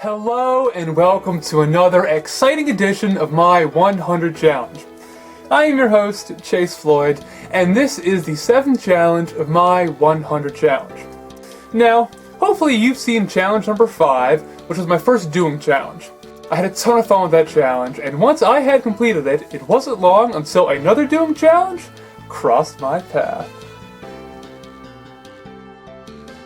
Hello and welcome to another exciting edition of my 100 Challenge. I am your host, Chase Floyd, and this is the 7th challenge of my 100 Challenge. Now, hopefully you've seen challenge number 5, which was my first doing challenge. I had a ton of fun with that challenge, and once I had completed it, it wasn't long until another doing challenge crossed my path.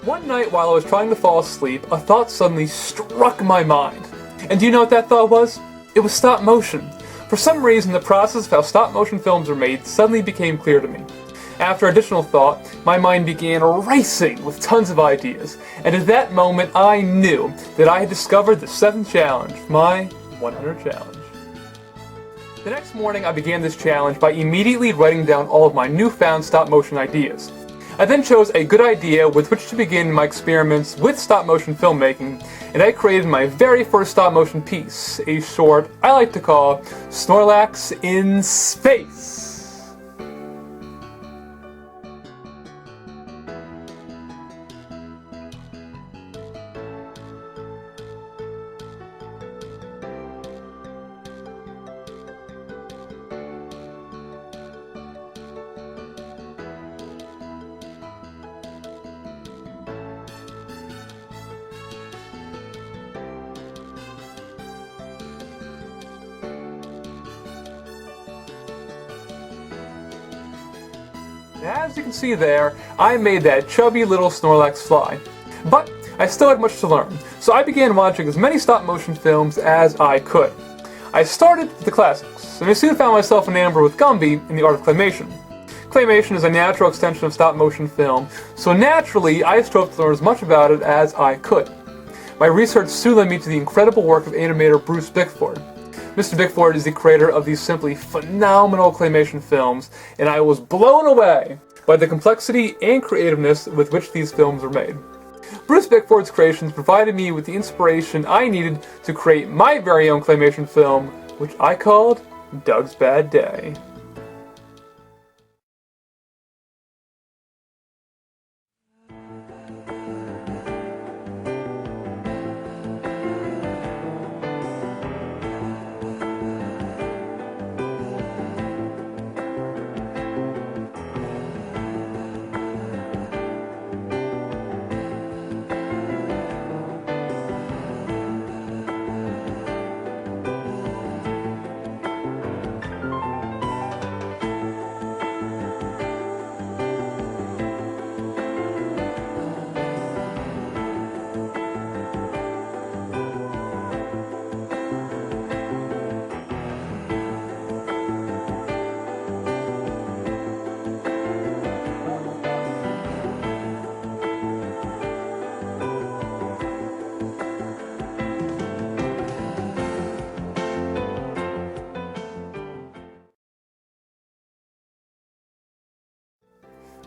One night while I was trying to fall asleep, a thought suddenly struck my mind. And do you know what that thought was? It was stop motion. For some reason, the process of how stop motion films are made suddenly became clear to me. After additional thought, my mind began racing with tons of ideas, and at that moment I knew that I had discovered the 7th challenge, my 100 challenge. The next morning I began this challenge by immediately writing down all of my newfound stop motion ideas. I then chose a good idea with which to begin my experiments with stop motion filmmaking, and I created my very first stop motion piece, a short I like to call Snorlax in Space. As you can see there, I made that chubby little Snorlax fly. But I still had much to learn, so I began watching as many stop-motion films as I could. I started with the classics, and I soon found myself enamored with Gumby in the art of claymation. Claymation is a natural extension of stop-motion film, so naturally I strove to learn as much about it as I could. My research soon led me to the incredible work of animator Bruce Bickford. Mr. Bickford is the creator of these simply phenomenal claymation films, and I was blown away by the complexity and creativeness with which these films were made. Bruce Bickford's creations provided me with the inspiration I needed to create my very own claymation film, which I called Doug's Bad Day.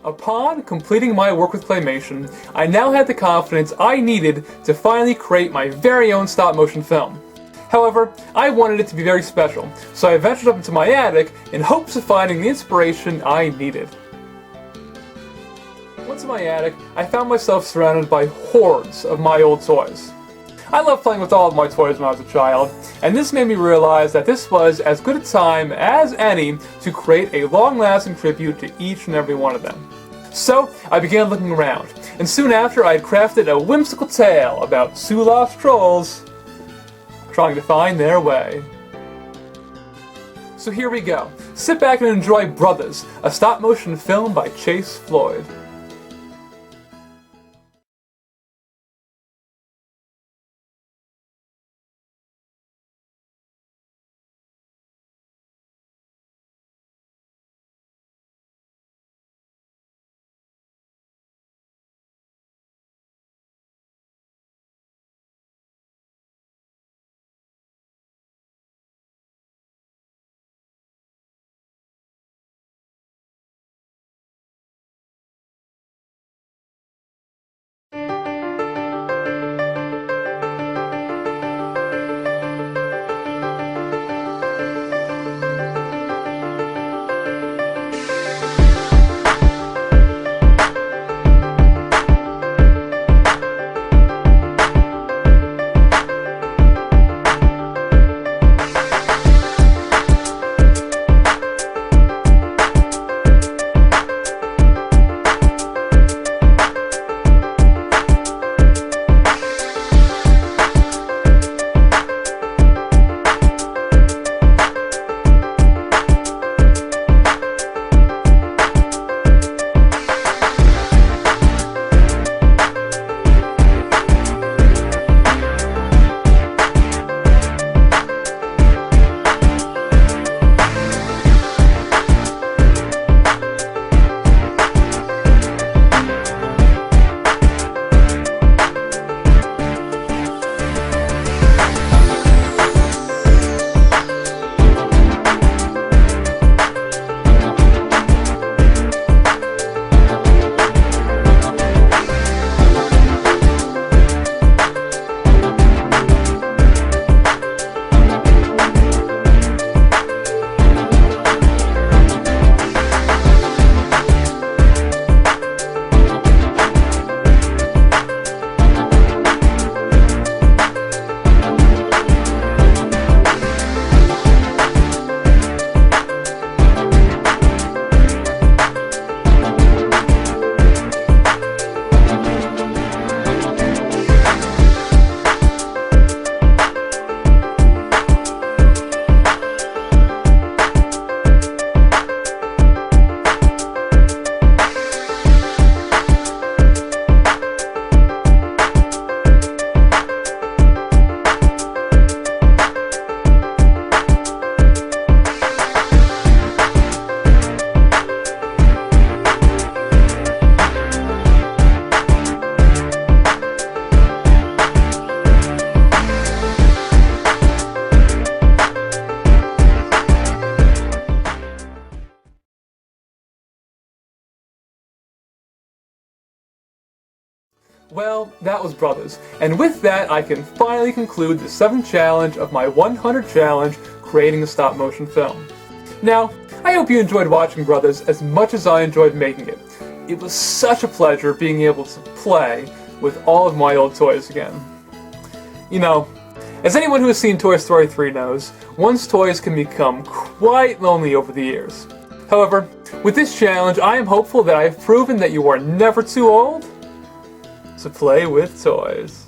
Upon completing my work with claymation, I now had the confidence I needed to finally create my very own stop-motion film. However, I wanted it to be very special, so I ventured up into my attic in hopes of finding the inspiration I needed. Once in my attic, I found myself surrounded by hordes of my old toys. I loved playing with all of my toys when I was a child, and this made me realize that this was as good a time as any to create a long-lasting tribute to each and every one of them. So, I began looking around, and soon after I had crafted a whimsical tale about two lost trolls trying to find their way. So here we go. Sit back and enjoy Brothers, a stop-motion film by Chase Floyd. Well, that was Brothers, and with that I can finally conclude the 7th challenge of my 100 challenge creating a stop-motion film. Now, I hope you enjoyed watching Brothers as much as I enjoyed making it. It was such a pleasure being able to play with all of my old toys again. You know, as anyone who has seen Toy Story 3 knows, one's toys can become quite lonely over the years. However, with this challenge, I am hopeful that I have proven that you are never too old to play with toys.